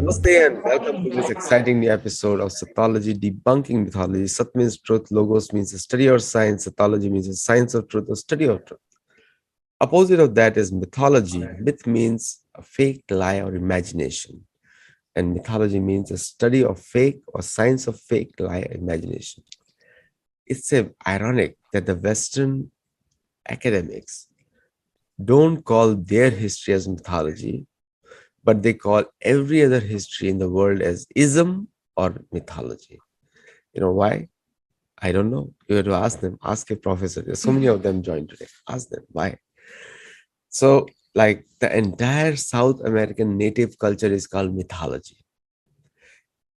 Namaste and welcome to this exciting new episode of Sattology Debunking Mythology. Sat means truth, Logos means the study or science, Sattology means the science of truth or study of truth. Opposite of that is mythology. Myth means a fake, lie, or imagination. And mythology means a study of fake or science of fake, lie, imagination. It's ironic that the Western academics don't call their history as mythology, but they call every other history in the world as ism or mythology. You know why? I don't know. You have to ask them. Ask a professor. There's so many of them joined today. Ask them why. So, like the entire South American native culture is called mythology.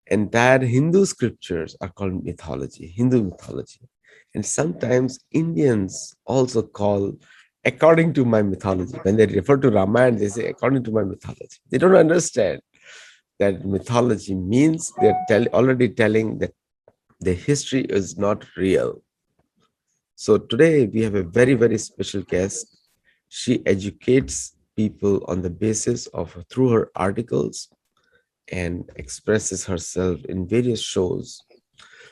Entire Hindu scriptures are called mythology, Hindu mythology. And sometimes Indians also call according to my mythology. When they refer to Ramayana, they say according to my mythology. They don't understand that mythology means they're already telling that the history is not real. So today we have a very, very special guest. She educates people on the basis of through her articles and expresses herself in various shows.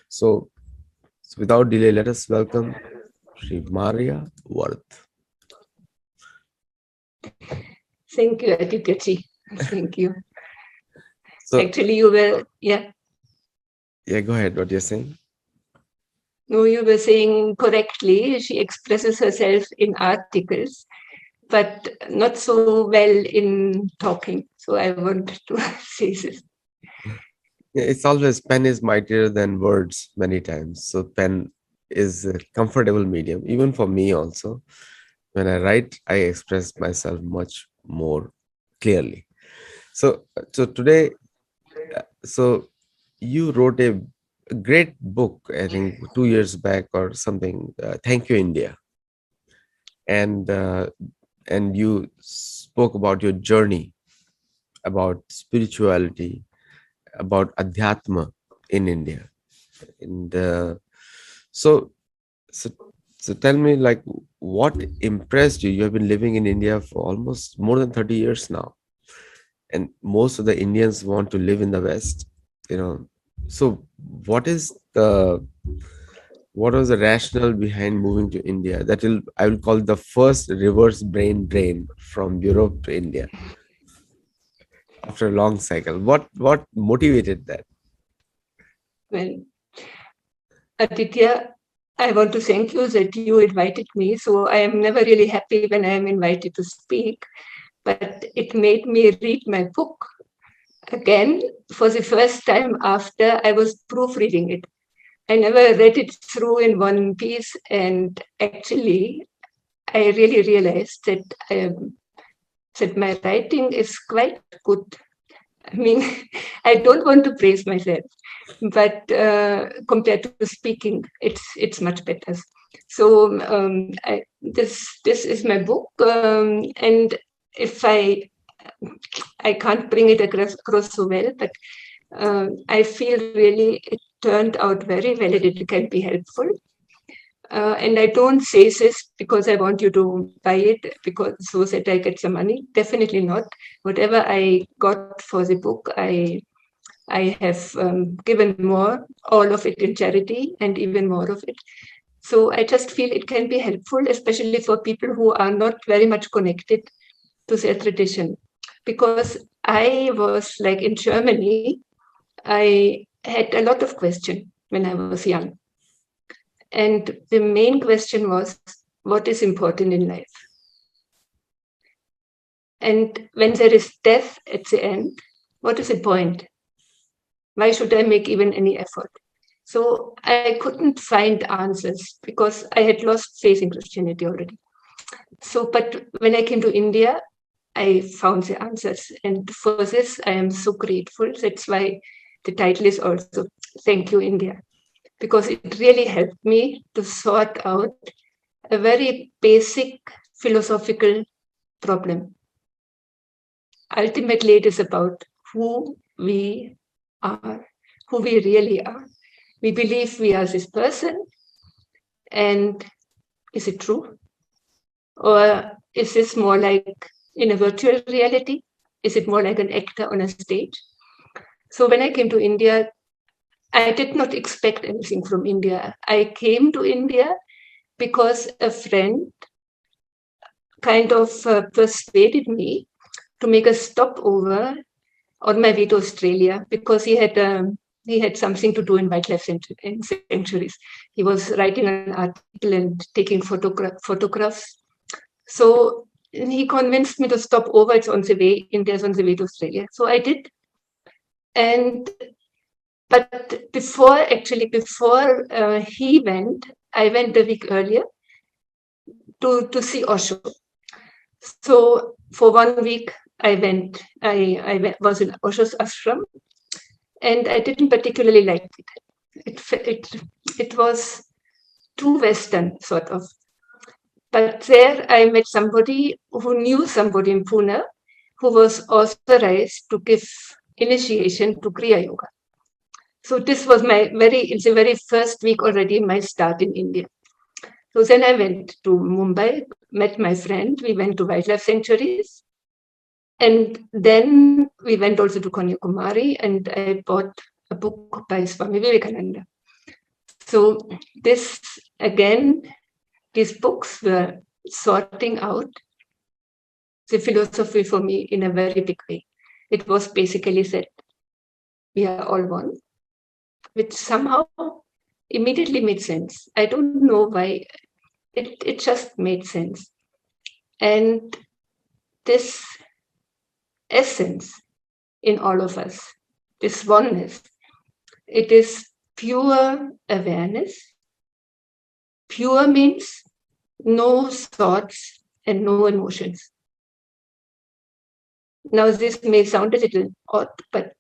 So without delay, let us welcome Sri Maria Wirth. Thank you, Aditya. Thank you. So actually, you were, yeah. Yeah, go ahead. What you're saying? No, you were saying correctly. She expresses herself in articles, but not so well in talking. So I want to say this. Yeah, it's always pen is mightier than words many times. So pen is a comfortable medium, even for me also. When I write, I express myself much more clearly. So today, so you wrote a great book, I think 2 years back or something. Thankyou India, and uh, and you spoke about your journey, about spirituality, about adhyatma in India, and so so so tell me, like, what impressed you? You have been living in India for almost more than 30 years now, and most of the Indians want to live in the West, you know. So what was the rationale behind moving to India? I will call it the first reverse brain drain from Europe to India after a long cycle. What motivated that? Well, Aditya, I want to thank you that you invited me. So I am never really happy when I am invited to speak, but it made me read my book again for the first time after I was proofreading it. I never read it through in one piece, and actually, I really realized that my writing is quite good. I mean, I don't want to praise myself, but compared to speaking, it's much better. So this is my book, and if I can't bring it across so well, but I feel really it turned out very well. It can be helpful. And I don't say this because I want you to buy it because so that I get some money. Definitely not. Whatever I got for the book, I have given more, all of it in charity, and even more of it. So I just feel it can be helpful, especially for people who are not very much connected to their tradition. Because I was like in Germany, I had a lot of questions when I was young. And the main question was, what is important in life? And when there is death at the end, what is the point? Why should I make even any effort? So I couldn't find answers because I had lost faith in Christianity already. So, but when I came to India, I found the answers. And for this, I am so grateful. That's why the title is also Thankyou India, because it really helped me to sort out a very basic philosophical problem. Ultimately, it is about who we are, who we really are. We believe we are this person, and is it true? Or is this more like in a virtual reality? Is it more like an actor on a stage? So when I came to India, I did not expect anything from India. I came to India because a friend kind of persuaded me to make a stopover on my way to Australia because he had something to do in wildlife sanctuaries. He was writing an article and taking photographs. So he convinced me to stop over. It's on the way. India's on the way to Australia. So I did. And but before he went, I went a week earlier to see Osho. So for 1 week, was in Osho's ashram, and I didn't particularly like it. It was too Western, sort of. But there I met somebody who knew somebody in Pune who was authorized to give initiation to Kriya Yoga. So this was it's the very first week already, my start in India. So then I went to Mumbai, met my friend, we went to wildlife sanctuaries. And then we went also to Kanyakumari, and I bought a book by Swami Vivekananda. So this, again, these books were sorting out the philosophy for me in a very big way. It was basically said, we are all one, which somehow immediately made sense. I don't know why, it just made sense. And this essence in all of us, this oneness, it is pure awareness. Pure means no thoughts and no emotions. Now, this may sound a little odd, but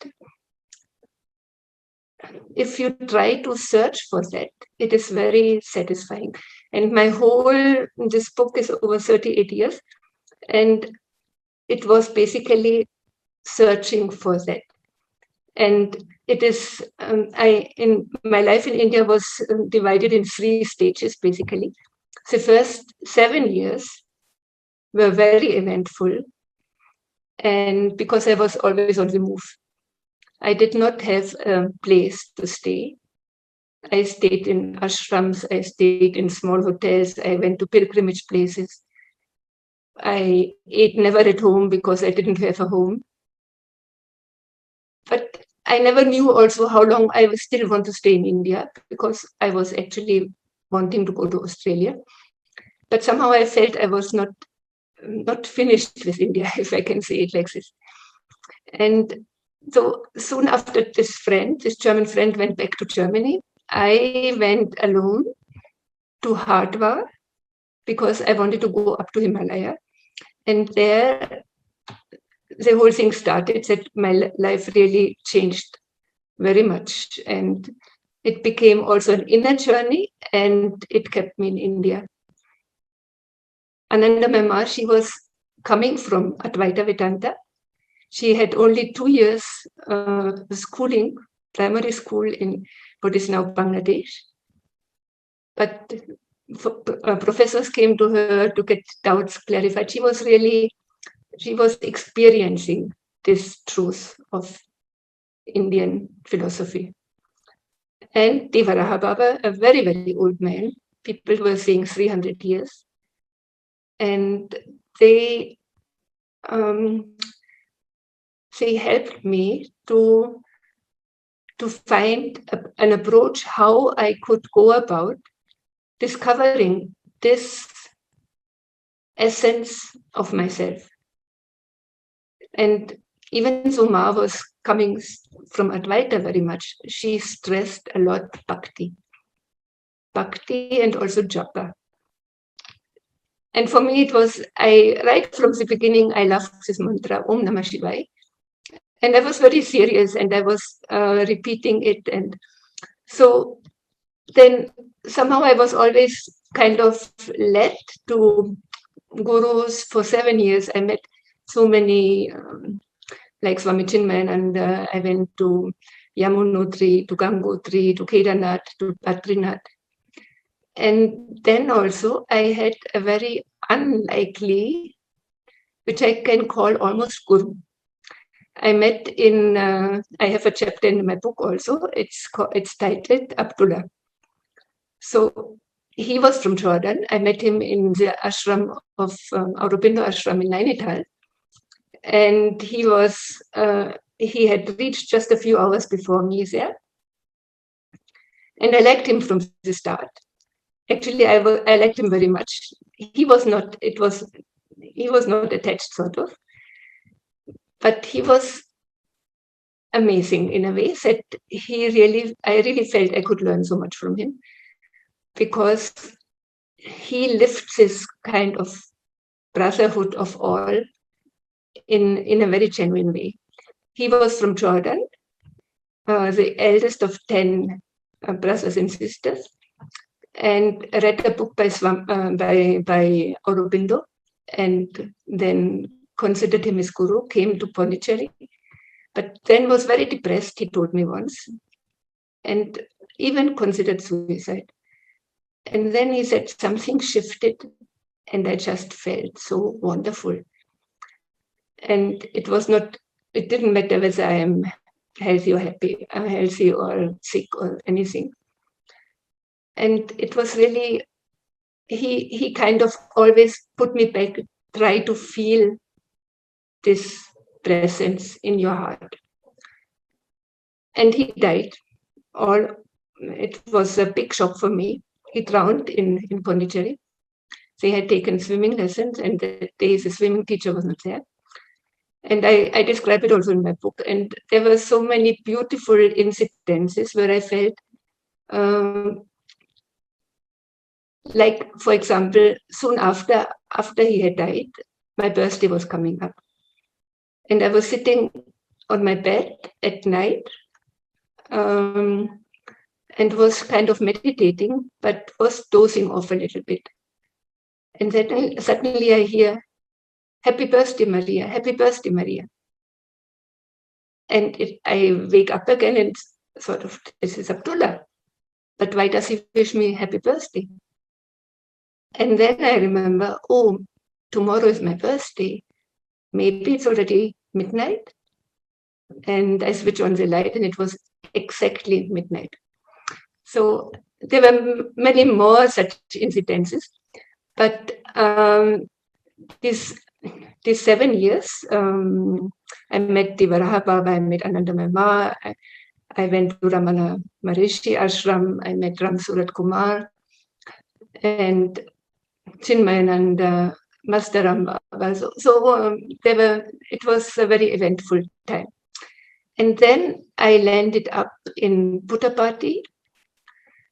if you try to search for that, it is very satisfying. And this book is over 38 years, and it was basically searching for that. And it is, in my life in India was divided in 3 stages, basically. The first 7 years were very eventful, and because I was always on the move. I did not have a place to stay. I stayed in ashrams, I stayed in small hotels, I went to pilgrimage places. I ate never at home because I didn't have a home. But I never knew also how long I would still want to stay in India, because I was actually wanting to go to Australia. But somehow I felt I was not finished with India, if I can say it like this. And so soon after this German friend went back to Germany, I went alone to Hardwar because I wanted to go up to Himalaya. And there, the whole thing started, that my life really changed very much. And it became also an inner journey, and it kept me in India. Ananda Mema, she was coming from Advaita Vedanta. She had only 2 years schooling, primary school in what is now Bangladesh. But professors came to her to get doubts clarified. She was experiencing this truth of Indian philosophy. And Devaraha Baba, a very, very old man, people were saying 300 years. And they helped me to find an approach how I could go about discovering this essence of myself. And even though Ma was coming from Advaita very much, she stressed a lot bhakti and also japa. And for me, it was, right from the beginning, I loved this mantra, Om Namah Shivaya. And I was very serious, and I was repeating it. And so then somehow I was always kind of led to gurus. For 7 years. I met so many, like Swami Chinmayan, and I went to Yamunotri, to Gangotri, to Kedarnath, to Badrinath. And then also I had a very unlikely, which I can call almost guru. I met in, I have a chapter in my book also. It's titled Abdullah. So he was from Jordan. I met him in the ashram of Aurobindo ashram in Nainital. And he had reached just a few hours before me there. And I liked him from the start. Actually, I liked him very much. He was not attached, sort of. But he was amazing in a way that I really felt I could learn so much from him, because he lifts this kind of brotherhood of all in a very genuine way. He was from Jordan, the eldest of 10 brothers and sisters, and read a book by Aurobindo, and then considered him his guru, came to Pondicherry, but then was very depressed, he told me once, and even considered suicide. And then he said something shifted, and I just felt so wonderful. And it didn't matter whether I am healthy or healthy or sick or anything. And it was really, he kind of always put me back, try to feel this presence in your heart. And he died. It was a big shock for me. He drowned in Pondicherry. They had taken swimming lessons, and that day the swimming teacher was not there. And I describe it also in my book. And there were so many beautiful incidences where I felt, like, for example, soon after he had died, my birthday was coming up. And I was sitting on my bed at night, and was kind of meditating, but was dozing off a little bit. And then suddenly I hear, "Happy birthday, Maria, happy birthday, Maria." And I wake up again and sort of, this is Abdullah. But why does he wish me happy birthday? And then I remember, oh, tomorrow is my birthday. Maybe it's already midnight. And I switch on the light, and it was exactly midnight. So there were many more such incidences. But these 7 years, I met Divaraha Baba, I met Anandamaya Ma, I went to Ramana Maharishi Ashram, I met Ram Surat Kumar, and Chinmayananda, Master Ram Baba. So it was a very eventful time. And then I landed up in Puttapati,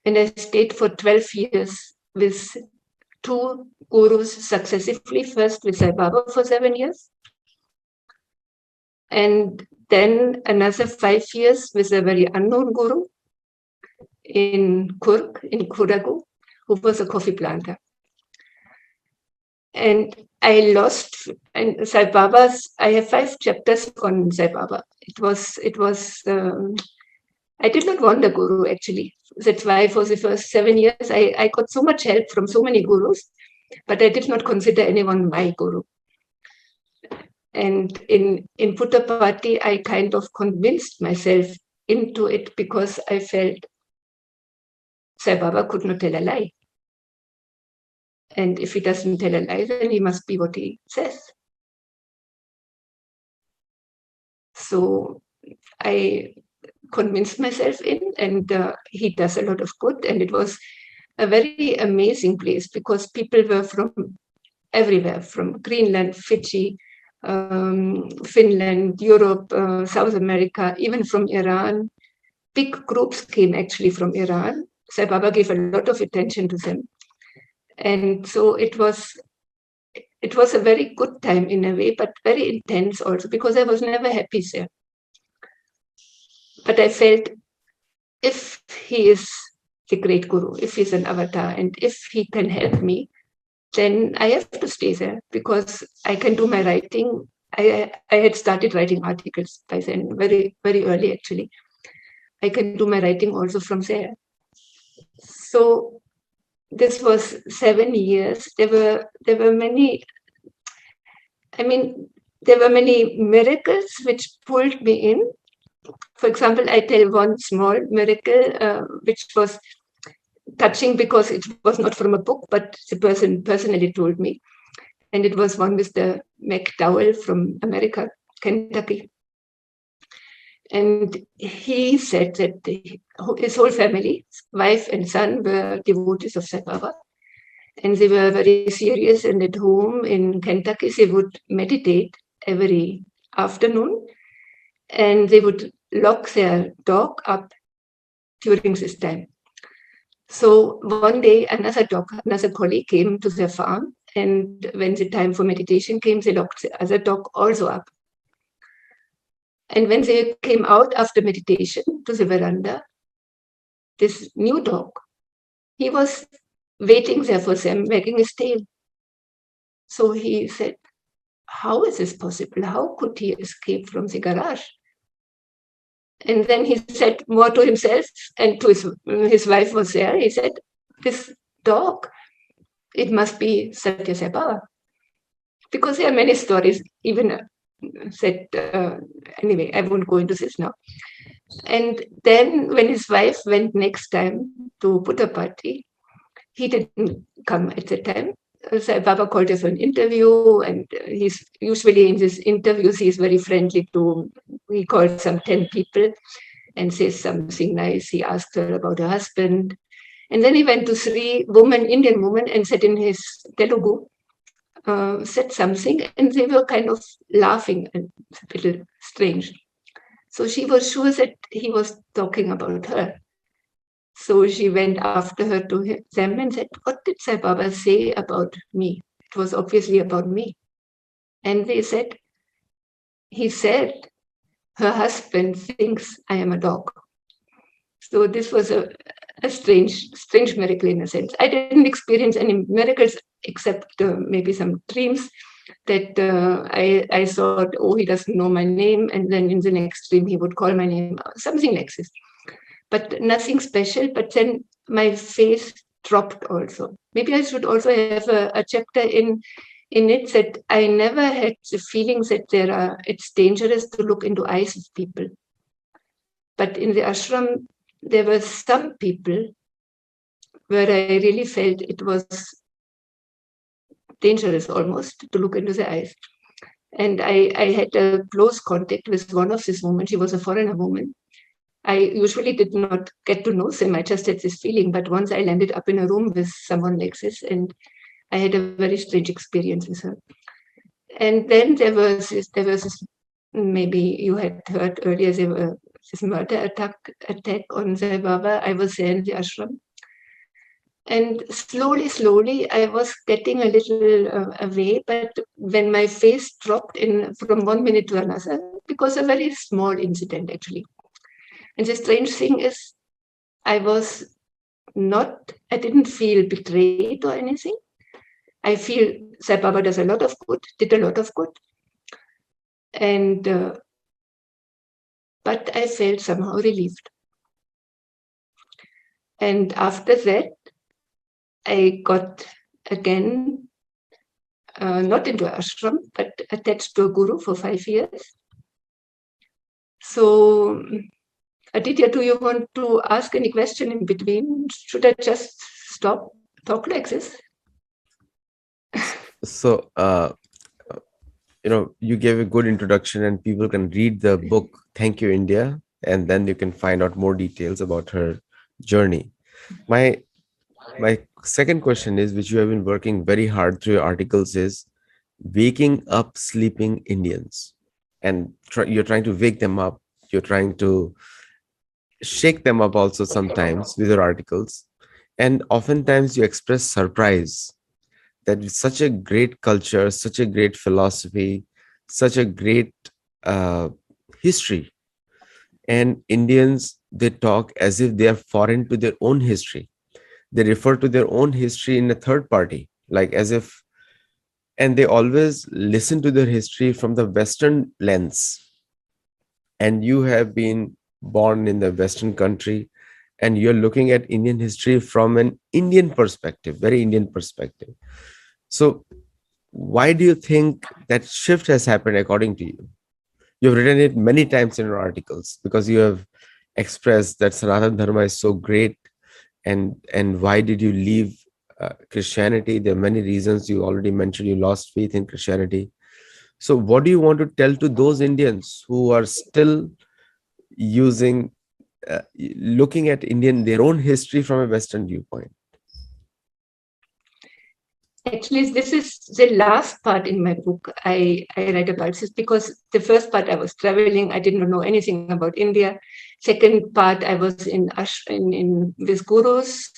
and I stayed for 12 years with 2 gurus successively, first with Sai Baba for 7 years, and then another 5 years with a very unknown guru in Kurg, in Kodagu, who was a coffee planter. And I lost, and Sai Baba's, I have 5 chapters on Sai Baba. I did not want a guru, actually. That's why for the first 7 years, I got so much help from so many gurus, but I did not consider anyone my guru. And in Puttapati, I kind of convinced myself into it, because I felt Sai Baba could not tell a lie. And if he doesn't tell a lie, then he must be what he says. So I convinced myself in, and he does a lot of good. And it was a very amazing place, because people were from everywhere, from Greenland, Fiji, Finland, Europe, South America, even from Iran. Big groups came actually from Iran. Sai Baba gave a lot of attention to them. And so it was a very good time in a way, but very intense also, because I was never happy there. But I felt, if he is the great guru, if he's an avatar, and if he can help me, then I have to stay there, because I can do my writing. I had started writing articles by then, very, very early actually. I can do my writing also from there. So this was 7 years. There were many, I mean, there were many miracles which pulled me in. For example, I tell one small miracle which was touching because it was not from a book, but the person personally told me. And it was one Mr. McDowell from America, Kentucky. And he said that his whole family, wife and son, were devotees of Sai Baba. And they were very serious. And at home in Kentucky, they would meditate every afternoon. And they would lock their dog up during this time. So one day, another colleague came to their farm. And when the time for meditation came, they locked the other dog also up. And when they came out after meditation to the veranda, this new dog, he was waiting there for them, wagging his tail. So he said, how is this possible? How could he escape from the garage? And then he said more to himself and to his wife was there. He said, this dog, it must be Satya Sai Baba. Because there are many stories, even said, anyway, I won't go into this now. And then when his wife went next time to Puttaparthi, he didn't come at the time. Sai Baba called her for an interview, and he's usually in these interviews, he's very friendly to, he called some 10 people and says something nice. He asked her about her husband. And then he went to three Indian women, and said in his Telugu, said something, and they were kind of laughing and a little strange. So she was sure that he was talking about her. So she went after her to them and said, what did Sai Baba say about me? It was obviously about me. And they said, he said, her husband thinks I am a dog. So this was a strange miracle in a sense. I didn't experience any miracles except maybe some dreams that I thought, oh, he doesn't know my name. And then in the next dream, he would call my name, something like this. But nothing special. But then my face dropped also. Maybe I should also have a chapter in it that I never had the feeling that it's dangerous to look into eyes of people. But in the ashram, there were some people where I really felt it was dangerous almost to look into the eyes. And I had a close contact with one of these women. She was a foreigner woman. I usually did not get to know them. I just had this feeling. But once I landed up in a room with someone like this, and I had a very strange experience with her. And then there was this, maybe you had heard earlier, there was this murder attack on Sai Baba. I was there in the ashram. And slowly, I was getting a little away. But when my face dropped from 1 minute to another, because a very small incident actually. And the strange thing is, I didn't feel betrayed or anything. I feel Sai Baba does a lot of good, did a lot of good. And, but I felt somehow relieved. And after that, I got again, not into ashram, but attached to a guru for 5 years. So, Aditya, do you want to ask any question in between? Should I just stop, talk like this? So, you gave a good introduction, and people can read the book Thankyou India, and then you can find out more details about her journey. My second question is, which you have been working very hard through your articles, is waking up sleeping Indians. And you're trying to wake them up. You're trying to shake them up also sometimes with your articles. And oftentimes you express surprise that with such a great culture, such a great philosophy, such a great history, and Indians, they talk as if they are foreign to their own history. They refer to their own history in a third party, like as if, and they always listen to their history from the Western lens. And you have been born in the Western country, and you're looking at Indian history from an Indian perspective, very Indian perspective. So Why do you think that shift has happened according to you? You've written it many times in your articles because you have expressed that Sanatana Dharma is so great, and why did you leave Christianity? There are many reasons. You already mentioned you lost faith in Christianity. So, what do you want to tell to those Indians who are still using, looking at Indian their own history from a Western viewpoint? Actually, this is the last part in my book I write about this, because the first part I was traveling, I didn't know anything about India. Second part I was in with gurus,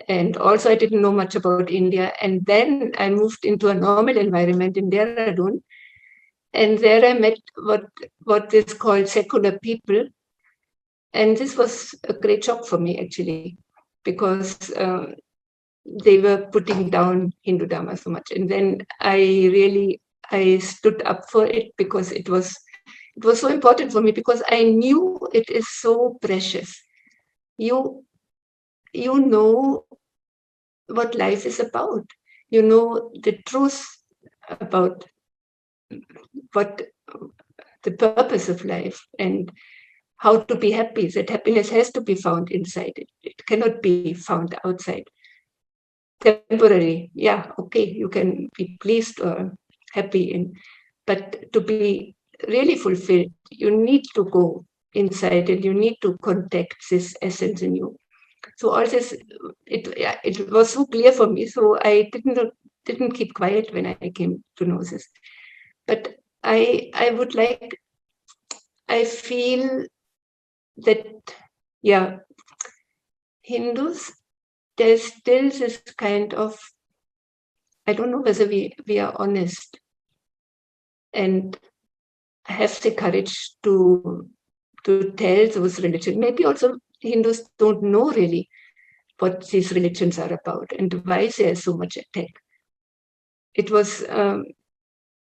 and also I didn't know much about India. And then I moved into a normal environment in Dehradun, and there I met what is called secular people, and this was a great shock for me actually, because they were putting down Hindu Dharma so much. And then I stood up for it, because it was so important for me, because I knew it is so precious. You you know what life is about. You know the truth about what the purpose of life, and how to be happy. That happiness has to be found inside it. It cannot be found outside. Temporary, yeah, okay, you can be pleased or happy in, but to be really fulfilled, you need to go inside and you need to contact this essence in you. So all this, it was so clear for me. So I didn't keep quiet when I came to know this. But I would like, I feel that, yeah, Hindus, there's still this kind of, I don't know whether we are honest and have the courage to tell those religions. Maybe also Hindus don't know really what these religions are about and why there's so much attack. It was,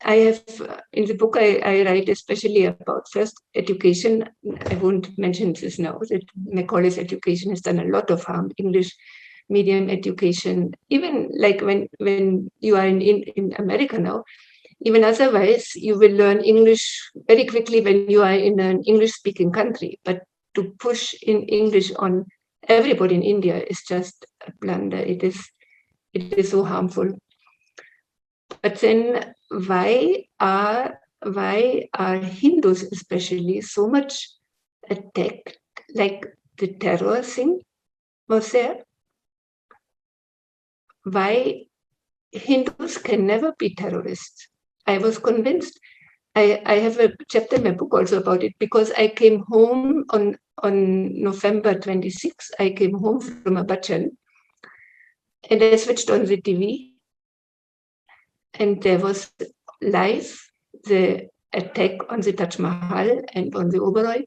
I have, in the book I write especially about first education. I won't mention this now, that Macaulay's education has done a lot of harm. English medium education, even like when you are in America now, even otherwise, you will learn English very quickly when you are in an English-speaking country. But to push in English on everybody in India is just a blunder. It is so harmful. But then why are Hindus especially so much attacked? Like the terror thing was there. Why Hindus can never be terrorists? I was convinced. I have a chapter in my book also about it, because I came home on November 26th. I came home from a bhajan, and I switched on the TV, and there was live the attack on the Taj Mahal and on the Oberoi,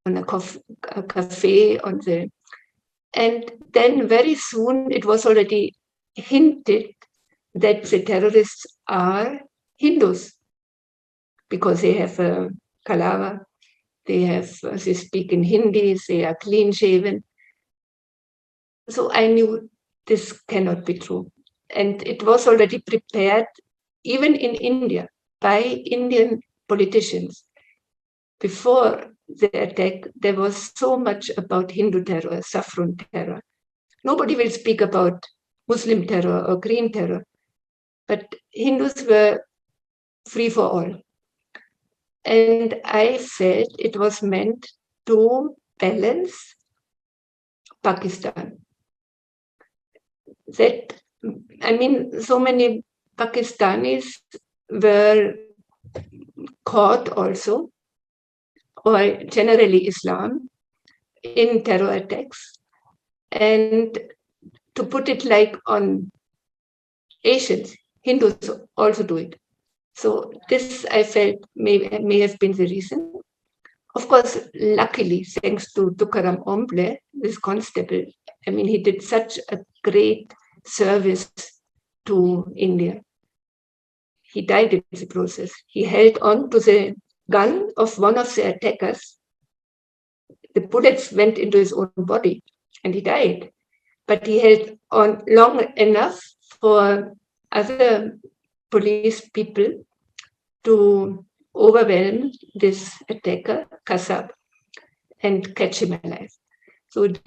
on a cafe, on the, and then very soon it was already hinted that the terrorists are Hindus, because they have a kalava, they speak in Hindi, they are clean shaven. So I knew this cannot be true. And it was already prepared, even in India, by Indian politicians. Before the attack, there was so much about Hindu terror, saffron terror. Nobody will speak about Muslim terror or green terror, but Hindus were free for all. And I felt it was meant to balance Pakistan. That, I mean, so many Pakistanis were caught also, or generally Islam, in terror attacks. And to put it like on Asians, Hindus also do it. So this I felt may have been the reason. Of course, luckily, thanks to Tukaram Omble, this constable, I mean, he did such a great service to India. He died in the process. He held on to the gun of one of the attackers. The bullets went into his own body and he died. But he held on long enough for other police people to overwhelm this attacker, Kasab, and catch him alive. So it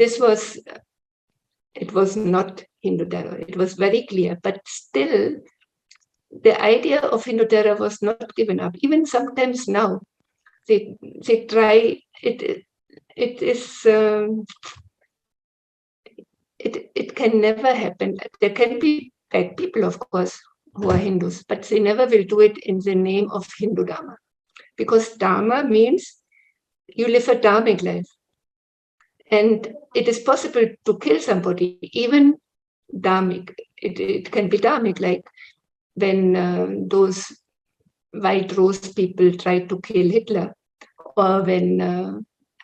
was not Hindu terror. It was very clear, but still, the idea of Hindu terror was not given up. Even sometimes now, they try it. It is it can never happen. There can be bad people, of course, who are Hindus, but they never will do it in the name of Hindu Dharma, because Dharma means you live a dharmic life, and it is possible to kill somebody, even dharmic. It can be dharmic, like when those white rose people tried to kill Hitler, or when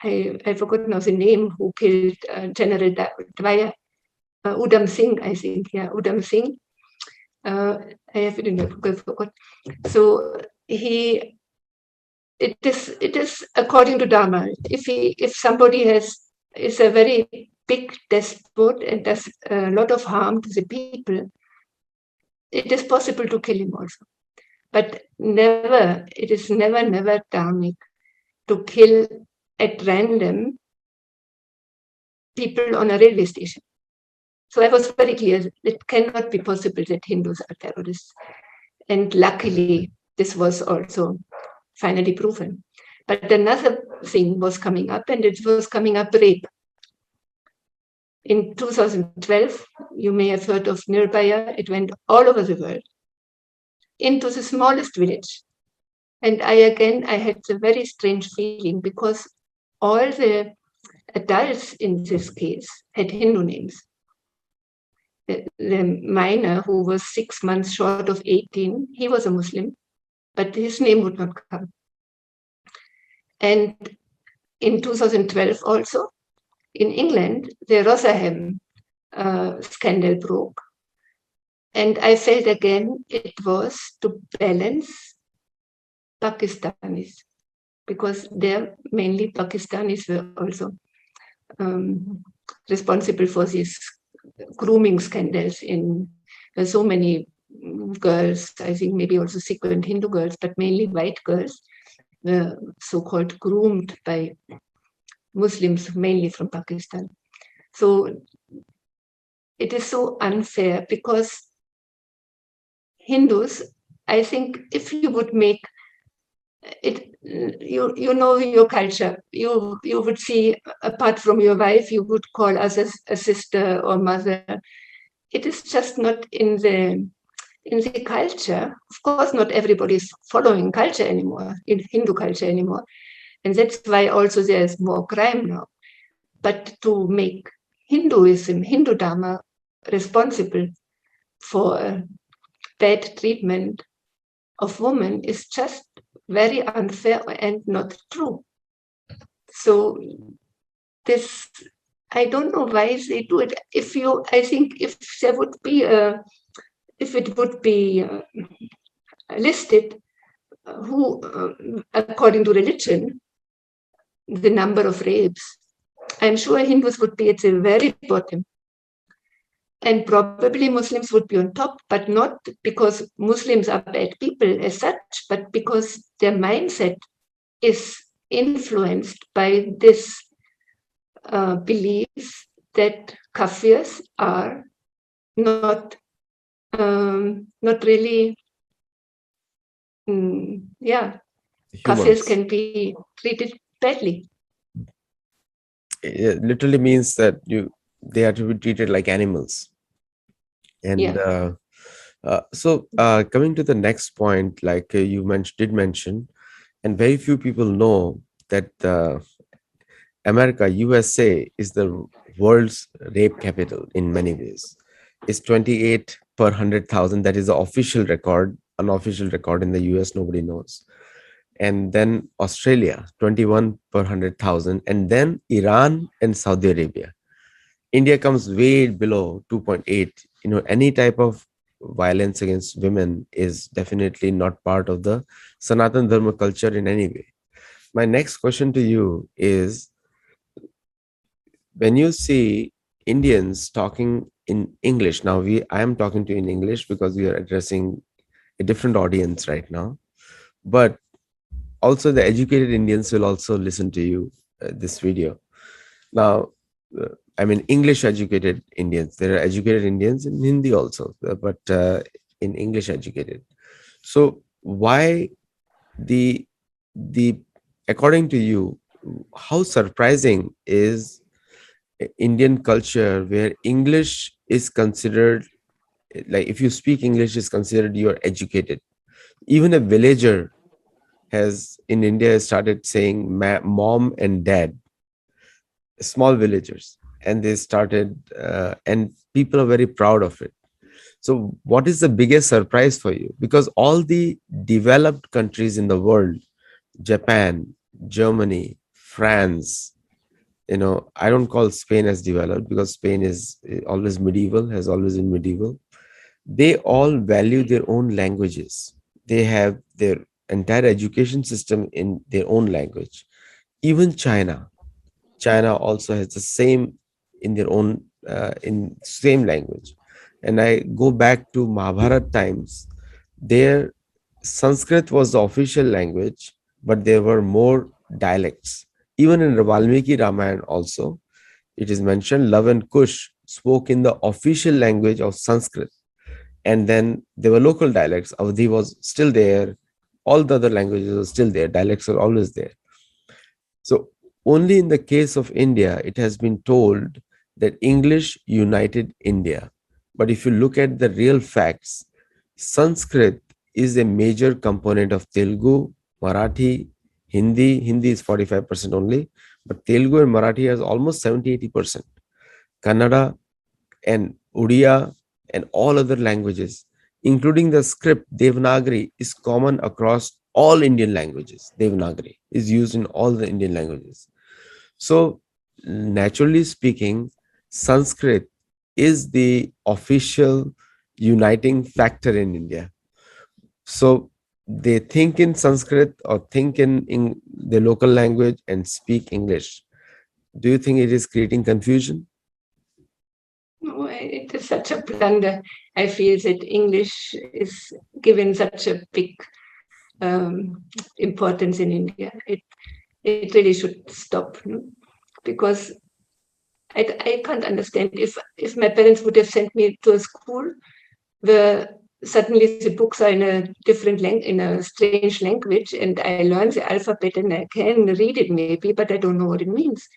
I forgot now the name who killed General Dwyer, Udham Singh, I think, yeah, Udham Singh. I have it in the book, I forgot. So it is according to Dharma. If somebody is a very big despot and does a lot of harm to the people, it is possible to kill him also. But it is never dharmic to kill at random people on a railway station. So I was very clear, it cannot be possible that Hindus are terrorists. And luckily, this was also finally proven. But another thing was coming up, and it was coming up rape. In 2012, you may have heard of Nirbhaya. It went all over the world, into the smallest village. And I had a very strange feeling, because all the adults in this case had Hindu names. The minor, who was 6 months short of 18, he was a Muslim, but his name would not come. And in 2012 also, in England, the Rotherham scandal broke. And I felt again it was to balance Pakistanis, because there mainly Pakistanis were also responsible for these grooming scandals in so many girls, I think maybe also Sikh and Hindu girls, but mainly white girls, were so-called groomed by Muslims, mainly from Pakistan. So it is so unfair, because Hindus, I think if you would make it, you know your culture, you would see, apart from your wife, you would call us as a sister or mother. It is just not in the culture. Of course, not everybody is following culture anymore, in Hindu culture anymore. And that's why also there's more crime now. But to make Hinduism, Hindu Dharma, responsible for bad treatment of women is just very unfair and not true. So this, I don't know why they do it. I think if there would be if it would be listed who, according to religion, the number of rapes, I'm sure Hindus would be at the very bottom. And probably Muslims would be on top, but not because Muslims are bad people as such, but because their mindset is influenced by this belief that kafirs are not really, kafirs Humans. can be treated badly. It literally means that they are to be treated like animals. And Yeah. coming to the next point, like you did mention, and very few people know that America, USA, is the world's rape capital in many ways. It's 28 per 100,000. That is the official record. Unofficial record in the US, nobody knows. And then Australia, 21 per 100,000. And then Iran and Saudi Arabia. India comes way below 2.8. Any type of violence against women is definitely not part of the Sanatana Dharma culture in any way. My next question to you is, when you see Indians talking in English, now I am talking to you in English because we are addressing a different audience right now, but also the educated Indians will also listen to you this video. Now, I mean, English educated Indians. There are educated Indians in Hindi also, but in English educated. So why the the according to you, how surprising is Indian culture where English is considered, like if you speak English is considered you're educated. Even a villager has in India has started saying mom and dad, small villagers, and they started and people are very proud of it. So what is the biggest surprise for you? Because all the developed countries in the world, Japan, Germany, France, I don't call Spain as developed because Spain is always medieval, has always been medieval. They all value their own languages. They have their entire education system in their own language. Even China also has the same in their own in same language. And I go back to Mahabharat times. There, Sanskrit was the official language, but there were more dialects. Even in Valmiki Ramayana, also it is mentioned Love and Kush spoke in the official language of Sanskrit, and then there were local dialects. Avadhi was still there. All the other languages were still there. Dialects are always there. So only in the case of India, it has been told that English united India. But if you look at the real facts, Sanskrit is a major component of Telugu, Marathi, Hindi. Hindi is 45% only, but Telugu and Marathi has almost 70-80%. Kannada and Odia and all other languages, including the script Devanagari, is common across all Indian languages. Devanagari is used in all the Indian languages. So, naturally speaking, Sanskrit is the official uniting factor in India. So, they think in Sanskrit or think in the local language and speak English. Do you think it is creating confusion? No, it is such a blunder. I feel that English is given such a big importance in India. It really should stop, no? Because I can't understand if my parents would have sent me to a school where suddenly the books are in a different in a strange language, and I learn the alphabet and I can read it maybe, but I don't know what it means.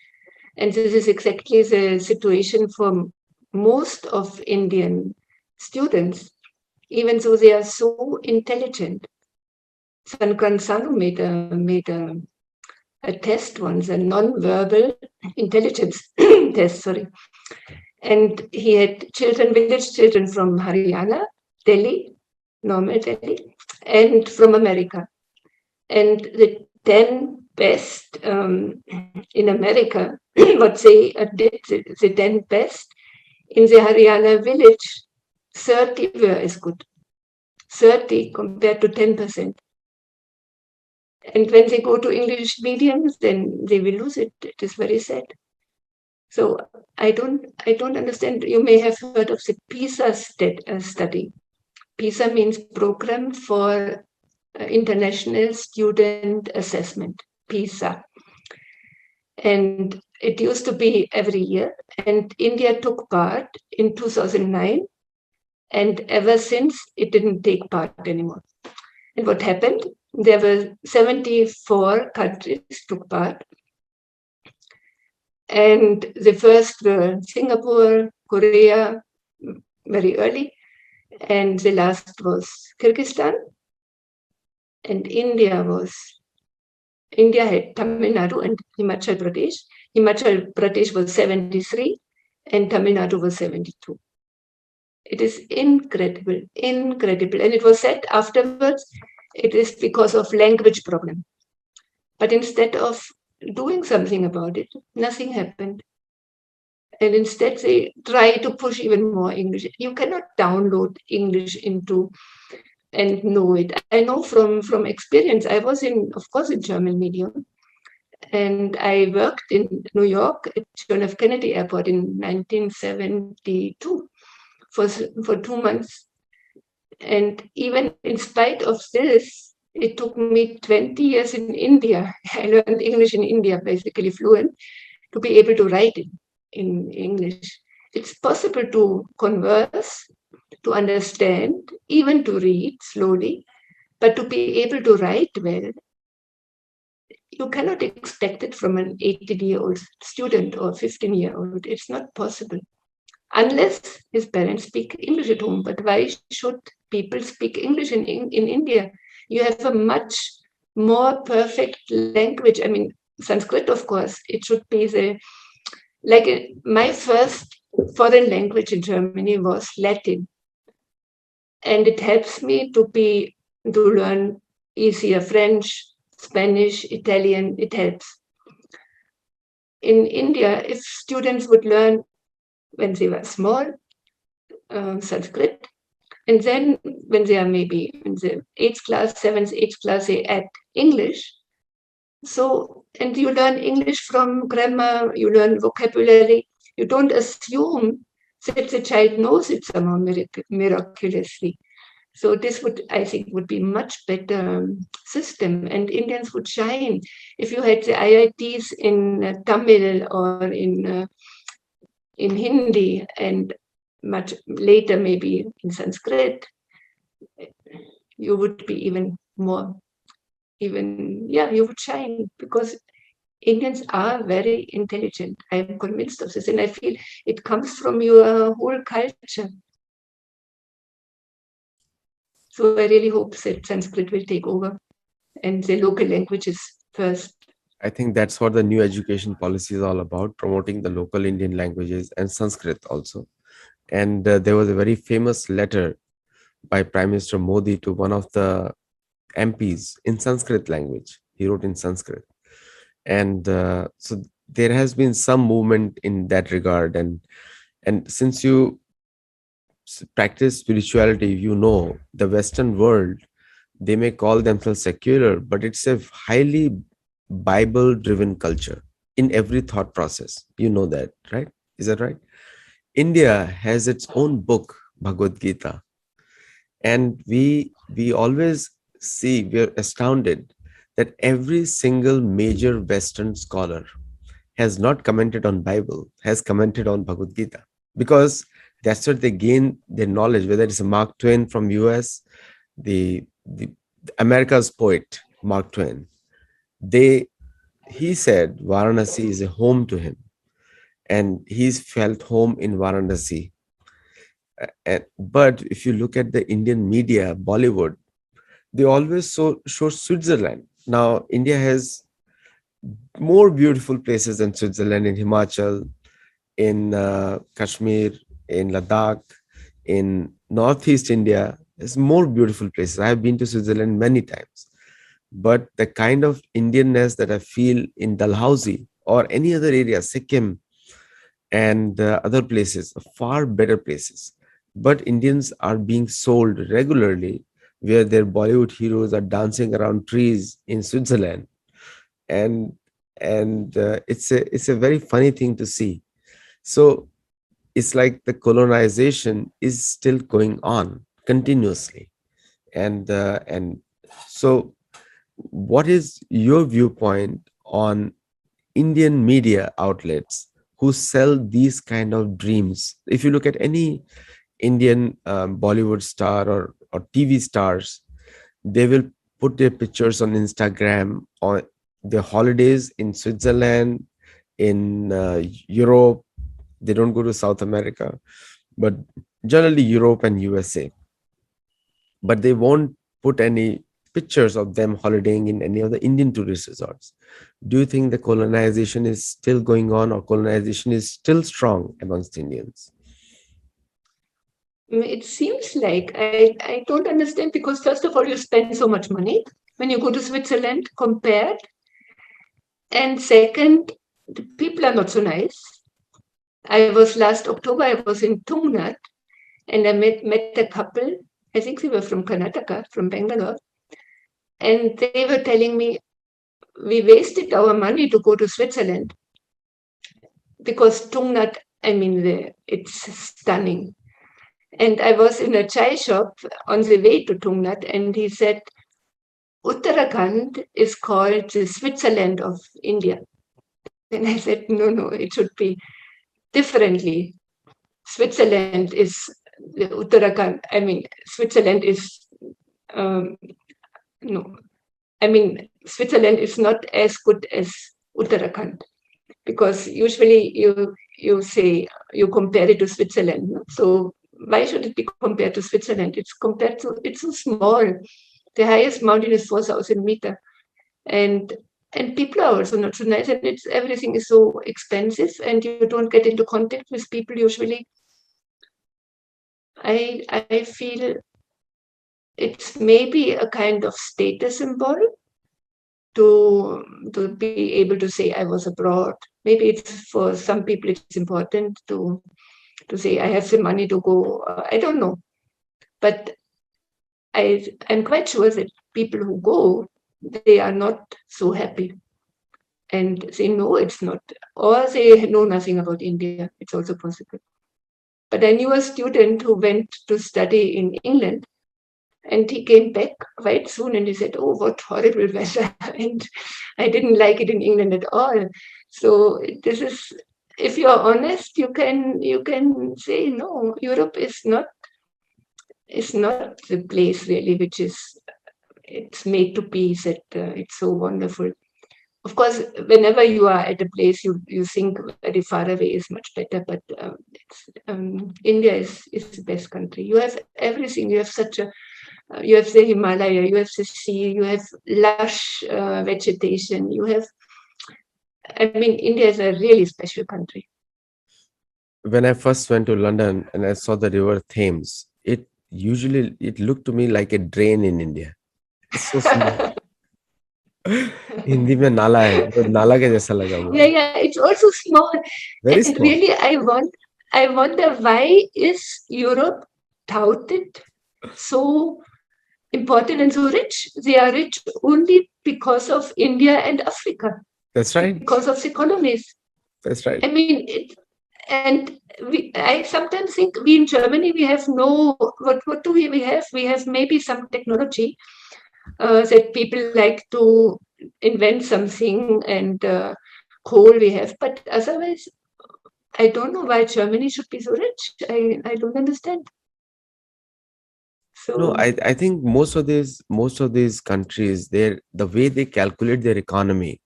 And this is exactly the situation for most of Indian students, even though they are so intelligent. Sankran Sanu made a test once, a non-verbal intelligence test, sorry. And he had children, village children from Haryana, Delhi, normal Delhi, and from America. And the 10 best in America, what they did, the 10 best in the Haryana village, 30 were as good. 30 compared to 10%. And when they go to English mediums, then they will lose it. It is very sad. So I don't understand. You may have heard of the PISA study. PISA means Program for International Student Assessment, PISA. And it used to be every year. And India took part in 2009. And ever since, it didn't take part anymore. And what happened? There were 74 countries took part. And the first were Singapore, Korea, very early. And the last was Kyrgyzstan. And India had Tamil Nadu and Himachal Pradesh. Himachal Pradesh was 73 and Tamil Nadu was 72. It is incredible, incredible. And it was said afterwards, it is because of language problem. But instead of doing something about it, nothing happened. And instead they try to push even more English. You cannot download English into and know it. I know from experience. I was of course, in German medium, and I worked in New York at John F. Kennedy Airport in 1972 for 2 months. And even in spite of this, it took me 20 years in India. I learned English in India, basically fluent, to be able to write in English. It's possible to converse, to understand, even to read slowly, but to be able to write well, you cannot expect it from an 18-year-old student or 15-year-old. It's not possible. Unless his parents speak English at home. But why should people speak English in India? You have a much more perfect language. I mean, Sanskrit, of course, it should be my first foreign language in Germany was Latin. And it helps me to learn easier French, Spanish, Italian. It helps. In India, if students would learn when they were small Sanskrit, and then when they are maybe in the eighth class, seventh, eighth class, they add English. So, and you learn English from grammar, you learn vocabulary. You don't assume that the child knows it somehow miraculously. So this would, I think, would be much better system, and Indians would shine if you had the IITs in Tamil or in Hindi, and much later maybe in Sanskrit. You would be even more, even yeah, you would shine because Indians are very intelligent. I am convinced of this, and I feel it comes from your whole culture. So I really hope that Sanskrit will take over and the local languages first. I think that's what the new education policy is all about, promoting the local Indian languages and Sanskrit also. And there was a very famous letter by Prime Minister Modi to one of the MPs in Sanskrit language. He wrote in Sanskrit. And so there has been some movement in that regard. And since you practice spirituality, you know the Western world, they may call themselves secular, but it's a highly Bible driven culture in every thought process. You know that, right? Is that right? India has its own book, Bhagavad Gita, and we always see, we're astounded that every single major Western scholar has not commented on Bible, has commented on Bhagavad Gita, because that's where they gain their knowledge. Whether it's Mark Twain from US, the America's poet Mark Twain, they he said Varanasi is a home to him, and he's felt home in Varanasi. But if you look at the Indian media, Bollywood, they always show Switzerland. Now, India has more beautiful places than Switzerland, in Himachal, in Kashmir, in Ladakh, in Northeast India. There's more beautiful places. I have been to Switzerland many times. But the kind of Indianness that I feel in Dalhousie or any other area, Sikkim and other places, far better places. But Indians are being sold regularly, where their Bollywood heroes are dancing around trees in Switzerland, and it's a very funny thing to see. So it's like the colonization is still going on continuously, and so what is your viewpoint on Indian media outlets who sell these kind of dreams? If you look at any Indian Bollywood star or TV stars, they will put their pictures on Instagram on their holidays in Switzerland, in Europe. They don't go to South America, but generally Europe and USA. But they won't put any pictures of them holidaying in any of the Indian tourist resorts. Do you think the colonization is still going on, or colonization is still strong amongst Indians? It seems like I don't understand because first of all, you spend so much money when you go to Switzerland compared. And second, the people are not so nice. I was last October, I was in Tungnat and I met a couple. I think they were from Karnataka, from Bangalore. And they were telling me, we wasted our money to go to Switzerland because Tungnat, I mean, it's stunning. And I was in a chai shop on the way to Tungnat, and he said, Uttarakhand is called the Switzerland of India. Then I said, no, it should be differently. Switzerland is the Uttarakhand. I mean, Switzerland is um, no. I mean, Switzerland is not as good as Uttarakhand because usually you say you compare it to Switzerland. No? So why should it be compared to Switzerland? It's so small. The highest mountain is 4,000 meters, and people are also not so nice, and it's everything is so expensive, and you don't get into contact with people usually. I feel it's maybe a kind of status symbol to be able to say I was abroad. Maybe it's for some people it's important to say I have the money to go. I don't know, but I'm quite sure that people who go, they are not so happy, and they know it's not, or they know nothing about India. It's also possible. But I knew a student who went to study in England, and he came back quite soon and he said, oh, what horrible weather. And I didn't like it in England at all. So this is, if you're honest, you can say, no, Europe is not the place really which is it's made to be that it's so wonderful. Of course, whenever you are at a place, you think very far away is much better. But India is the best country. You have everything. You have you have the Himalaya, you have the sea, you have lush vegetation. You have, I mean, India is a really special country. When I first went to London and I saw the river Thames, it looked to me like a drain in India. It's so small. Hindi में नाला है तो नाला के जैसा लगा Yeah, मुझे. yeah, it's also small. Very And small. really, I wonder why is Europe touted so important and so rich? They are rich only because of India and Africa, That's right. because of the colonies. That's right. I mean, and I sometimes think we in Germany we have no what do we have? We have maybe some technology that people like to invent something, and coal we have, but otherwise I don't know why Germany should be so rich. I don't understand. No, So I think most of these countries, the way they calculate their economy,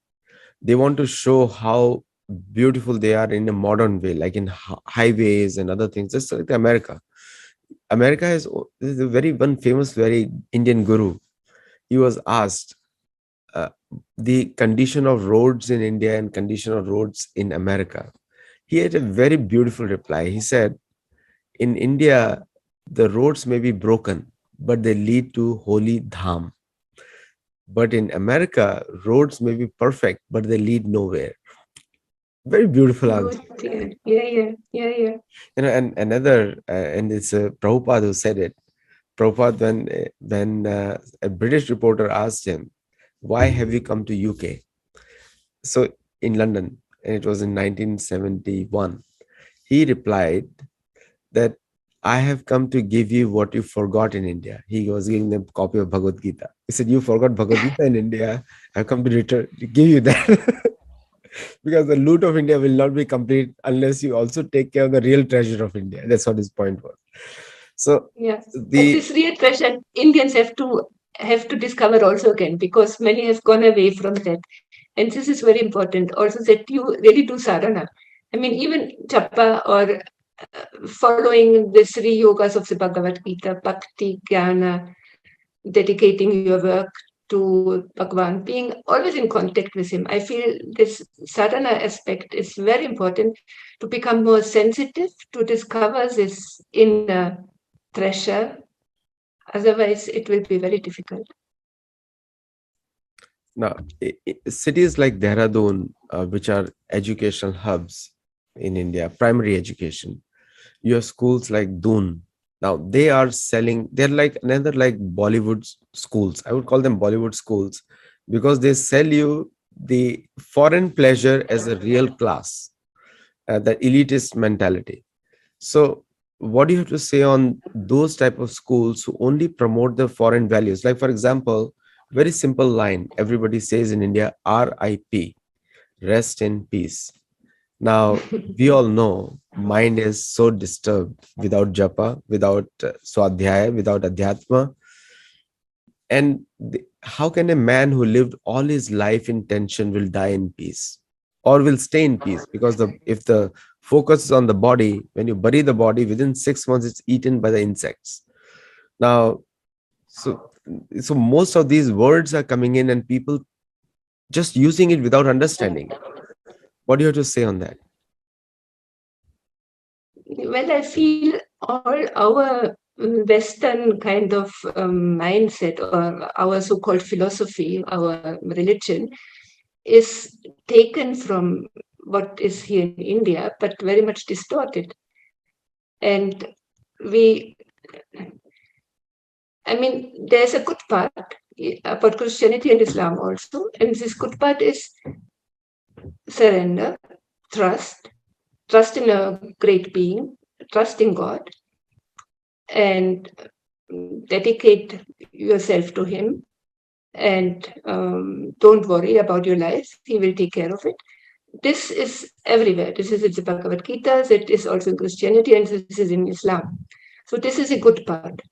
they want to show how beautiful they are in a modern way, like in highways and other things, just like America. America is a very one famous, very Indian guru. He was asked the condition of roads in India and condition of roads in America. He had a very beautiful reply. He said, in India, the roads may be broken, but they lead to holy dham. But in America, roads may be perfect, but they lead nowhere. Very beautiful oh answer. dear. Yeah. And another, and it's Prabhupada who said it. Prabhupada, when a British reporter asked him, "Why have you come to UK?" So in London, and it was in 1971, he replied that I have come to give you what you forgot in India. He was giving them a copy of Bhagavad Gita. He said, "You forgot Bhagavad Gita in India. I've come to return to give you that." Because the loot of India will not be complete unless you also take care of the real treasure of India. That's what his point was. So Yeah. But the this real treasure Indians have to discover also again, because many have gone away from that. And this is very important. Also that you really do sadhana. I mean, even japa or following the three yogas of the Bhagavad Gita, bhakti, jnana, dedicating your work to Bhagwan, being always in contact with him. I feel this sadhana aspect is very important to become more sensitive, to discover this inner treasure. Otherwise, it will be very difficult. now cities like Dehradun, which are educational hubs in India, primary education, you have schools like Doon. Now they are selling, they're like another like Bollywood schools. I would call them Bollywood schools because they sell you the foreign pleasure as a real class, the elitist mentality. So what do you have to say on those type of schools who only promote the foreign values? Like, for example, very simple line everybody says in India, RIP, rest in peace. Now, we all know mind is so disturbed without japa, without swadhyaya, without adhyatma. And how can a man who lived all his life in tension will die in peace or will stay in peace? Because if the focus is on the body, when you bury the body, within 6 months, it's eaten by the insects. Now, so so most of these words are coming in and people just using it without understanding it. What do you have to say on that? Well, I feel all our Western kind of mindset or our so called philosophy, our religion, is taken from what is here in India, but very much distorted. And we, I mean, there's a good part about Christianity and Islam also. And this good part is surrender, trust, trust in a great being, trust in God, and dedicate yourself to Him. And don't worry about your life, He will take care of it. This is everywhere. This is in the Bhagavad Gita, it is also in Christianity, and this is in Islam. So this is a good part.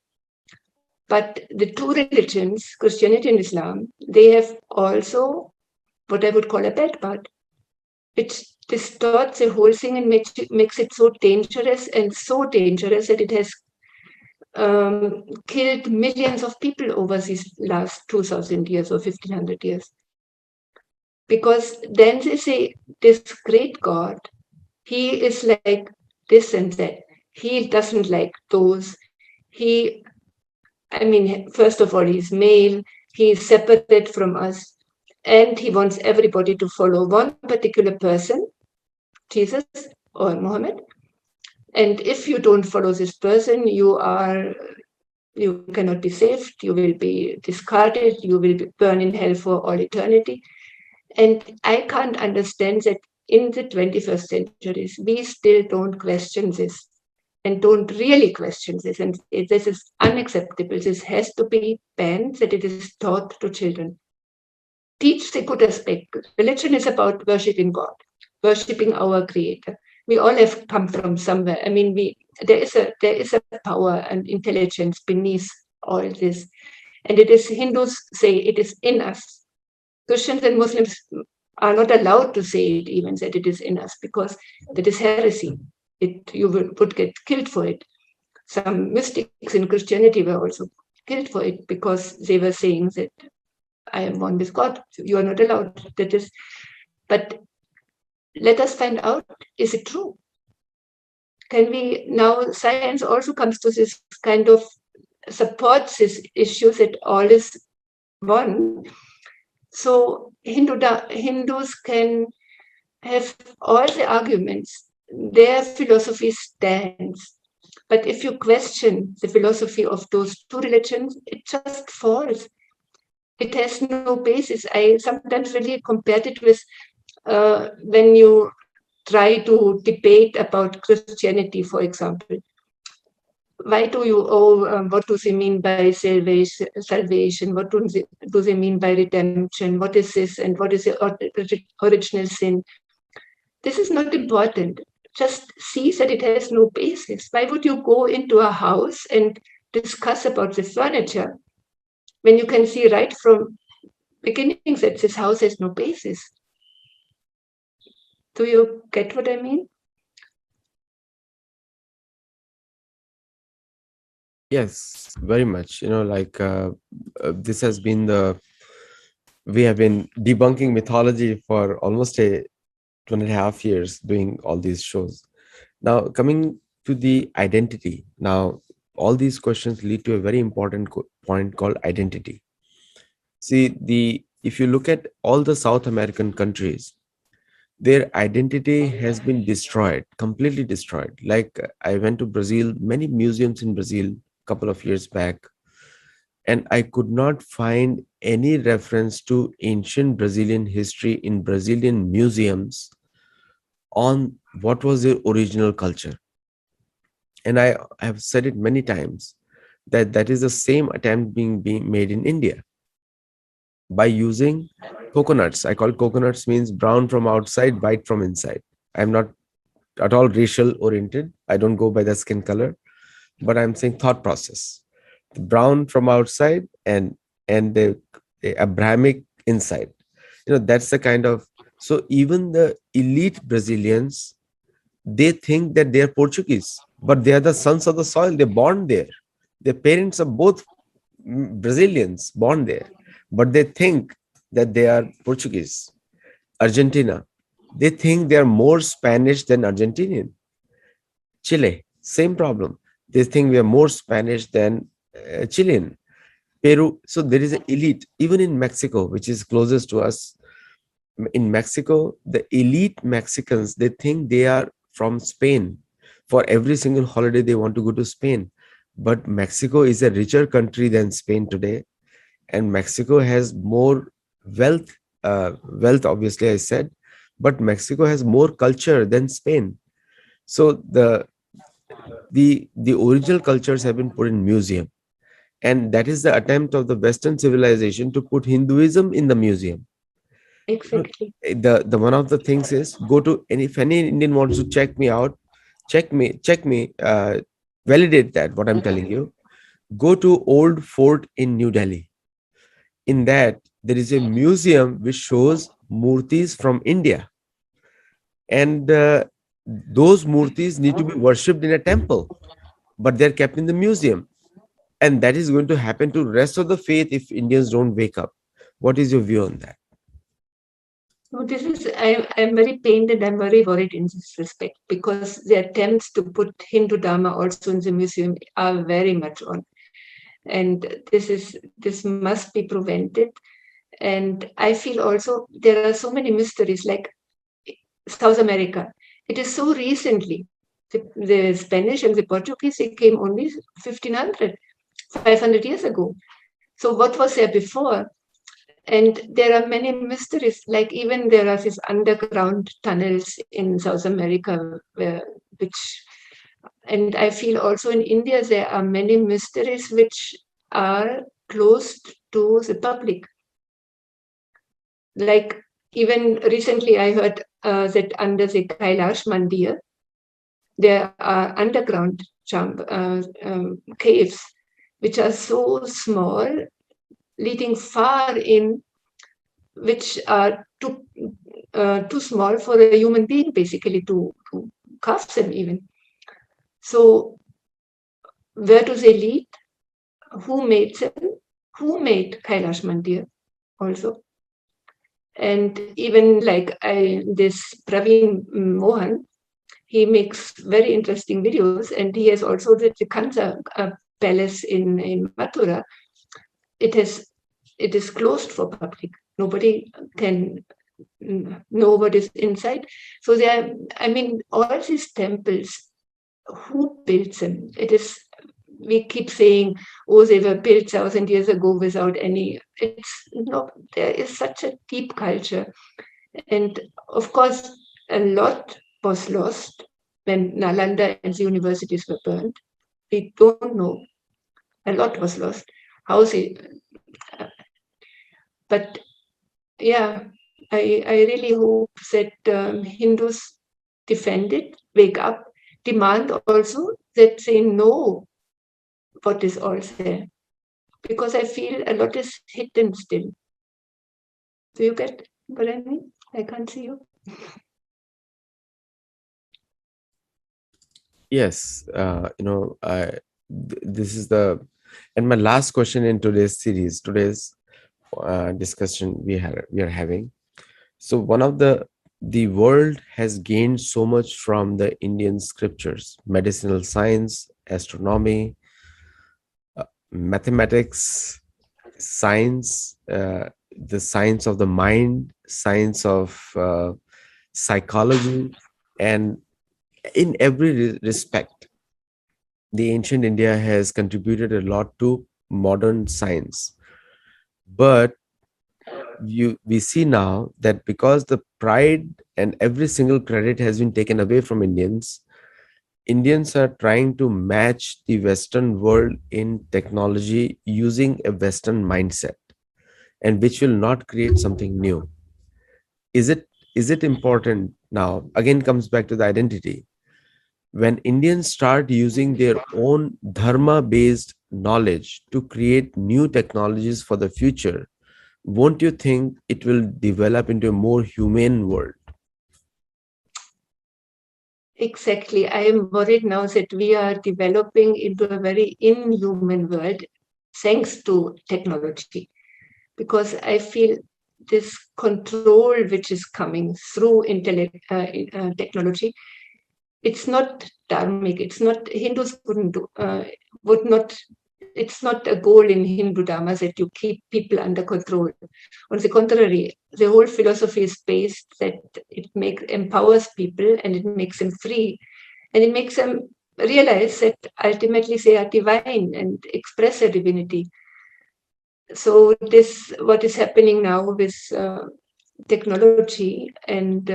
But the two religions, Christianity and Islam, they have also what I would call a bad part. It distorts the whole thing and makes it so dangerous and so dangerous that it has killed millions of people over these last 2000 years or 1500 years. Because then they say, this great God, he is like this and that. He doesn't like those. He, I mean, first of all, he's male, he is separate from us, and he wants everybody to follow one particular person, Jesus or Muhammad. And if you don't follow this person, you cannot be saved, you will be discarded, you will be burned in hell for all eternity. And I can't understand that in the 21st centuries, we still don't question this and don't really question this. And this is unacceptable. This has to be banned, that it is taught to children. Teach the good aspect. Religion is about worshipping God, worshipping our Creator. We all have come from somewhere. I mean, there is a power and intelligence beneath all this, and it is Hindus say it is in us. Christians and Muslims are not allowed to say it, even that it is in us, because that is heresy. You would get killed for it. Some mystics in Christianity were also killed for it because they were saying that I am one with God. You are not allowed. That is, but let us find out: is it true? Can we now? Science also comes to this kind of supports this issue that all is one. So Hindus can have all the arguments. Their philosophy stands. But if you question the philosophy of those two religions, it just falls. It has no basis. I sometimes really compared it with when you try to debate about Christianity, for example. Why do you what do they mean by salvation? What do they mean by redemption? What is this and what is the original sin? This is not important. Just see that it has no basis. Why would you go into a house and discuss about the furniture when you can see right from beginning that this house has no basis? Do you get what I mean? Yes, very much. This has been we have been debunking mythology for almost 2.5 years doing all these shows. Now, coming to the identity. Now, all these questions lead to a very important point called identity. See, if you look at all the South American countries, their identity has been destroyed, completely destroyed. Like I went to Brazil, many museums in Brazil a couple of years back, and I could not find any reference to ancient Brazilian history in Brazilian museums on what was their original culture. And I have said it many times that that is the same attempt being made in India by using coconuts. I call coconuts means brown from outside, white from inside. I'm not at all racial oriented. I don't go by the skin color, but I'm saying thought process. The brown from outside and the Abrahamic inside. That's the kind of, so even the elite Brazilians, they think that they are Portuguese, but they are the sons of the soil. They're born there. Their parents are both Brazilians, born there, but they think that they are Portuguese. Argentina, they think they are more Spanish than Argentinian. Chile, same problem. They think we are more Spanish than Chilean. Peru, so there is an elite. Even in Mexico, which is closest to us, in Mexico, the elite Mexicans, they think they are from Spain. For every single holiday, they want to go to Spain. But Mexico is a richer country than Spain today, and Mexico has more wealth. Wealth, obviously, I said, but Mexico has more culture than Spain. So the original cultures have been put in museum, and that is the attempt of the Western civilization to put Hinduism in the museum. Exactly. The one of the things is, go to, and if any Indian wants to check me out, check me, validate that what I'm telling you. Go to old fort in New Delhi. In that, there is a museum which shows murtis from India, and those murtis need to be worshipped in a temple, but they're kept in the museum. And that is going to happen to rest of the faith if Indians don't wake up. What is your view on that? So this is, I'm very pained and I'm very worried in this respect because the attempts to put Hindu Dharma also in the museum are very much on. And this must be prevented. And I feel also there are so many mysteries like South America. It is so recently. The Spanish and the Portuguese, they came only 1500, 500 years ago. So what was there before? And there are many mysteries, like even there are these underground tunnels in South America, which, and I feel also in India there are many mysteries which are closed to the public. Like even recently, I heard that under the Kailash Mandir, there are underground caves which are so small, leading far in, which are too small for a human being basically to carve them even. So where do they lead? Who made them? Who made Kailash Mandir also? And even like this Praveen Mohan, he makes very interesting videos, and he has also the Kansa palace in Mathura. It has it is closed for public. Nobody can know what is inside. So there, I mean, all these temples, who built them? It is, we keep saying, oh, they were built 1,000 years ago without any. It's no, there is such a deep culture, and of course, a lot was lost when Nalanda and the universities were burned. We don't know. A lot was lost. How they, but yeah, I really hope that Hindus defend it, wake up, demand also that they know what is all there. Because I feel a lot is hidden still. Do you get what I mean? I can't see you. Yes, this is the, and my last question in today's series, today's discussion we are having. So one of the world has gained so much from the Indian scriptures, medicinal science, astronomy, mathematics, science, the science of the mind, science of psychology, and in every respect, the ancient India has contributed a lot to modern science. But we see now that because the pride and every single credit has been taken away from Indians, Indians are trying to match the Western world in technology using a Western mindset, and which will not create something new. Is it important now? Again, comes back to the identity. When Indians start using their own dharma based knowledge to create new technologies for the future, won't you think it will develop into a more humane world? Exactly. I am worried now that we are developing into a very inhuman world thanks to technology. Because I feel this control which is coming through technology, it's not dharmic. It's not Hindus would not. It's not a goal in Hindu Dharma that you keep people under control. On the contrary, the whole philosophy is based that it empowers people and it makes them free, and it makes them realize that ultimately they are divine and express their divinity. So this what is happening now with technology and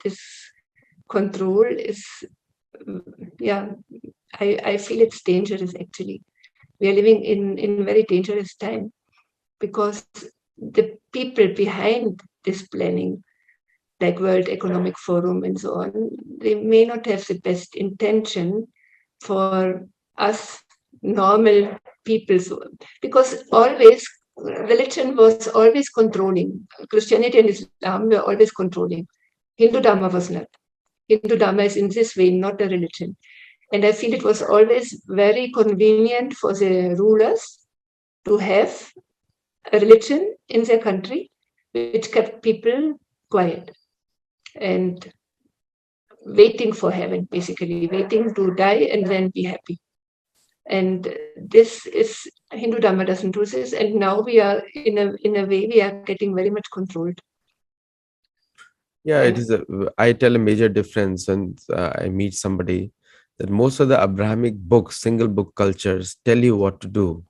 this control is, yeah, I feel it's dangerous actually. We are living in very dangerous time because the people behind this planning, like World Economic Forum and so on, they may not have the best intention for us normal people. So, because always religion was always controlling. Christianity and Islam were always controlling. Hindu Dharma was not. Hindu Dharma is in this way not a religion. And I feel it was always very convenient for the rulers to have a religion in their country which kept people quiet and waiting for heaven, basically, waiting to die and then be happy. And this is Hindu Dharma doesn't do this, and now we are in a way we are getting very much controlled. Yeah, it And is a. I tell a major difference when I meet somebody that most of the Abrahamic books, single book cultures, tell you what to do,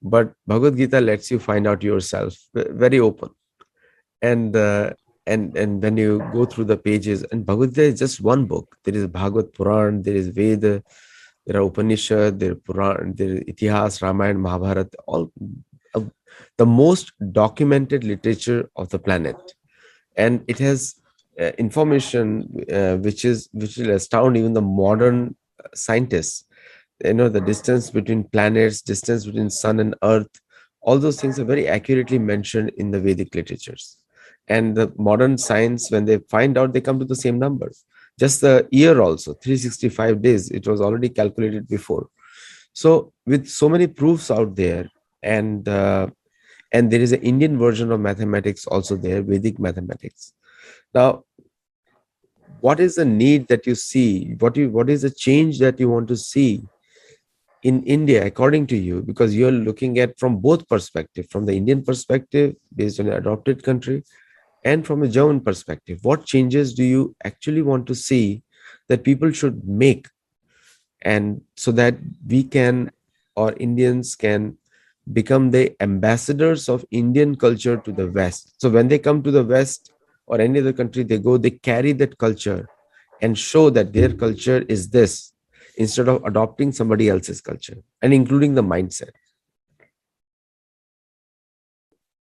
but Bhagavad Gita lets you find out yourself, very open. And and when you go through the pages, and Bhagavad Gita is just one book. There is Bhagavad Puran, there is Veda, there are Upanishad, there are Puran, there is Itihas, Ramayana, Mahabharata, all uh, the most documented literature of the planet. And it has information which will astound even the modern scientists. The distance between planets, distance between sun and earth, all those things are very accurately mentioned in the Vedic literatures. And the modern science, when they find out, they come to the same numbers. Just the year also, 365 days, it was already calculated before. So with so many proofs out there, and and there is an Indian version of mathematics also there, Vedic mathematics. Now, what is the need that you see? What is the change that you want to see in India, according to you? Because you're looking at from both perspective, from the Indian perspective, based on an adopted country, and from a German perspective. What changes do you actually want to see that people should make, and so that we can, or Indians can, become the ambassadors of Indian culture to the West? So when they come to the West or any other country they go, they carry that culture and show that their culture is this, instead of adopting somebody else's culture, and including the mindset.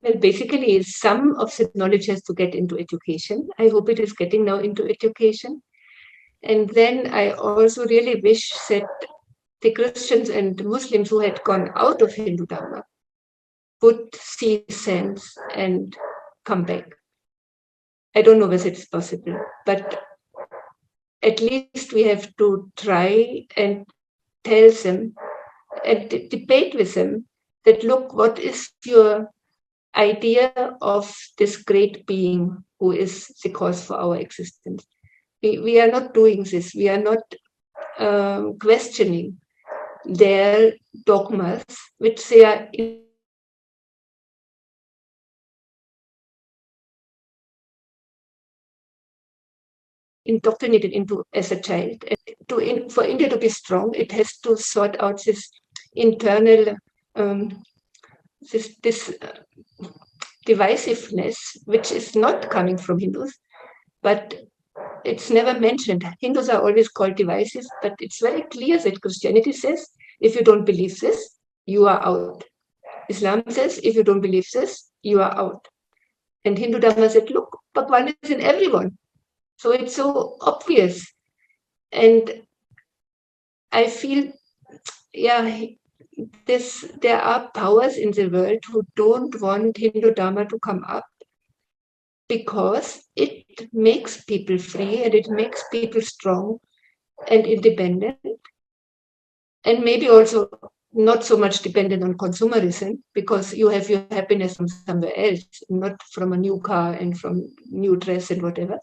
well, basically, some of the knowledge has to get into education. I hope it is getting now into education. And then I also really wish that the Christians and Muslims who had gone out of Hindu Dharma would see sense and come back. I don't know whether it's possible, but at least we have to try and tell them and debate with them that look, what is your idea of this great being who is the cause for our existence? We are not doing this. We are not questioning their dogmas, which they are indoctrinated into as a child. For India to be strong, it has to sort out this internal um, this divisiveness, which is not coming from Hindus, but it's never mentioned. Hindus are always called devices, but it's very clear that Christianity says, if you don't believe this, you are out. Islam says, if you don't believe this, you are out. And Hindu Dharma said, look, Bhagwan is in everyone. So it's so obvious. And I feel, yeah, there are powers in the world who don't want Hindu Dharma to come up because it makes people free and it makes people strong and independent, and maybe also not so much dependent on consumerism, because you have your happiness from somewhere else, not from a new car and from new dress and whatever.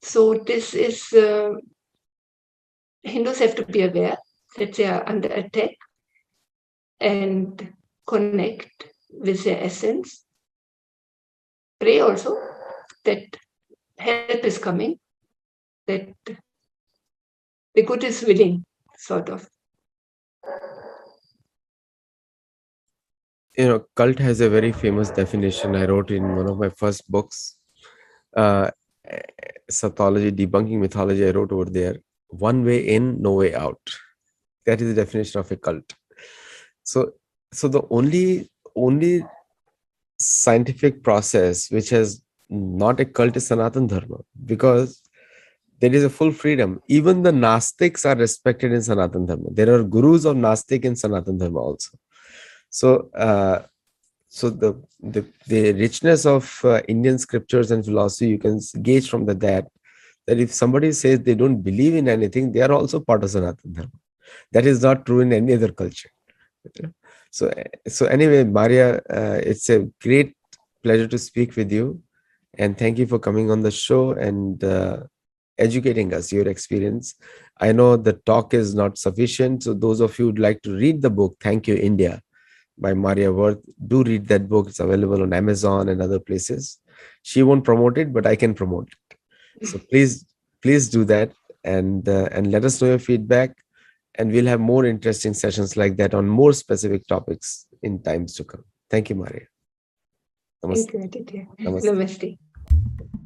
So this is Hindus have to be aware that they are under attack and connect with their essence. Pray also that help is coming, that the good is willing, sort of. Cult has a very famous definition. I wrote in one of my first books, uh, Sattology, Debunking Mythology. I wrote over there, one way in, no way out. That is the definition of a cult. So, the only scientific process which has not a cult is Sanatana Dharma, because there is a full freedom. Even the Nastics are respected in Sanatana Dharma. There are gurus of Nastic in Sanatana Dharma also. So, the richness of Indian scriptures and philosophy, you can gauge from that if somebody says they don't believe in anything, they are also part of Sanatana Dharma. That is not true in any other culture. So anyway, Maria, it's a great pleasure to speak with you, and thank you for coming on the show and educating us your experience. I know the talk is not sufficient, so those of you who'd like to read the book Thankyou India by Maria Wirth, do read that book. It's available on Amazon and other places. She won't promote it, but I can promote it. So please do that, and let us know your feedback. And we'll have more interesting sessions like that on more specific topics in times to come. Thank you, Maria. Thank Namaste. you, Aditya. Namaste. Namaste.